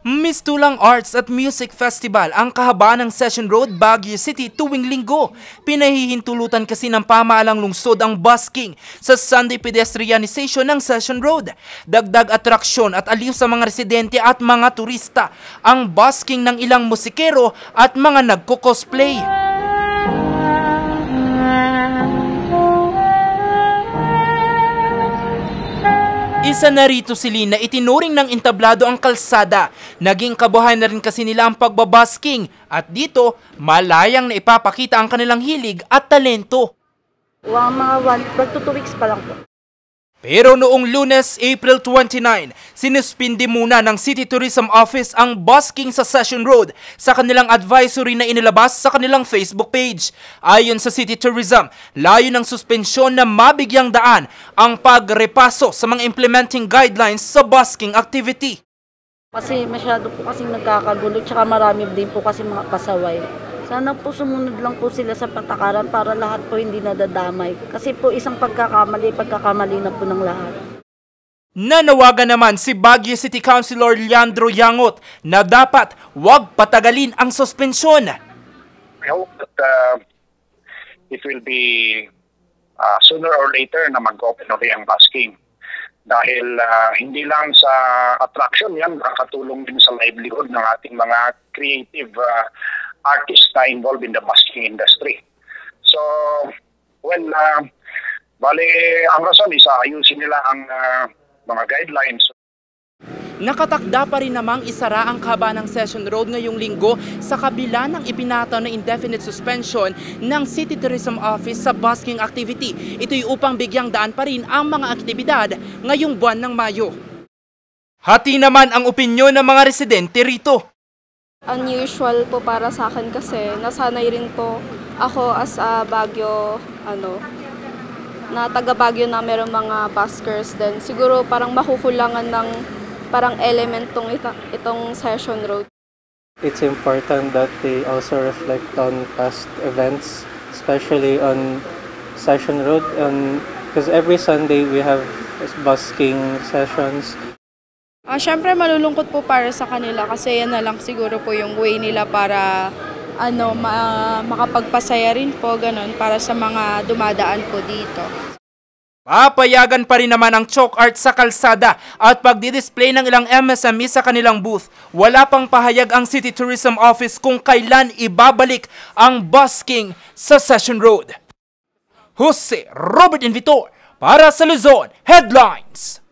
Mistulang Arts at Music Festival ang kahabaan ng Session Road, Baguio City tuwing linggo. Pinahihintulutan kasi ng pamaalang lungsod ang busking sa Sunday pedestrianization ng Session Road. Dagdag atraksyon at aliw sa mga residente at mga turista ang busking ng ilang musikero at mga nagko-cosplay. Isa na rito si Lynn na itinuring ng entablado ang kalsada. Naging kabuhayan na rin kasi nila ang pagbabasking at dito malayang na ipapakita ang kanilang hilig at talento. Mga 2 weeks pa lang po. Pero noong Lunes, April 29, sinuspindi muna ng City Tourism Office ang busking sa Session Road sa kanilang advisory na inilabas sa kanilang Facebook page. Ayon sa City Tourism, layo ng suspensyon na mabigyang daan ang pagrepaso sa mga implementing guidelines sa busking activity. Kasi masyado po kasing nagkakagulo tsaka marami din po kasi mga pasaway. Sana po sumunod lang po sila sa patakaran para lahat po hindi nadadamay. Kasi po isang pagkakamali na po ng lahat. Nanawagan naman si Baguio City Councilor Leandro Yangot na dapat wag patagalin ang suspensyon. I hope that it will be sooner or later na mag-open ulit ang busking. Dahil hindi lang sa attraction yan, nakakatulong din sa livelihood ng ating mga creative artists na involved in the busking industry. So, bale, ang rason is ayusin nila ang mga guidelines. Nakatakda pa rin namang isara ang kaba ng Session Road ngayong linggo sa kabila ng ipinataw na indefinite suspension ng City Tourism Office sa busking activity. Ito'y upang bigyang daan pa rin ang mga aktibidad ngayong buwan ng Mayo. Hati naman ang opinyon ng mga residente rito. Unusual po para sa akin kasi nasanay rin po ako as a Baguio, na taga Baguio na mayroong mga buskers din. Siguro parang makukulangan ng parang element itong Session Road. It's important that they also reflect on past events, especially on Session Road, because every Sunday we have busking sessions. Siyempre malulungkot po para sa kanila kasi yan na lang siguro po yung way nila para makapagpasaya rin po ganun para sa mga dumadaan po dito. Papayagan pa rin naman ang chalk art sa kalsada at pagdi-display ng ilang MSME sa kanilang booth. Wala pang pahayag ang City Tourism Office kung kailan ibabalik ang busking sa Session Road. Jose Robert Invitor para sa Luzon Headlines.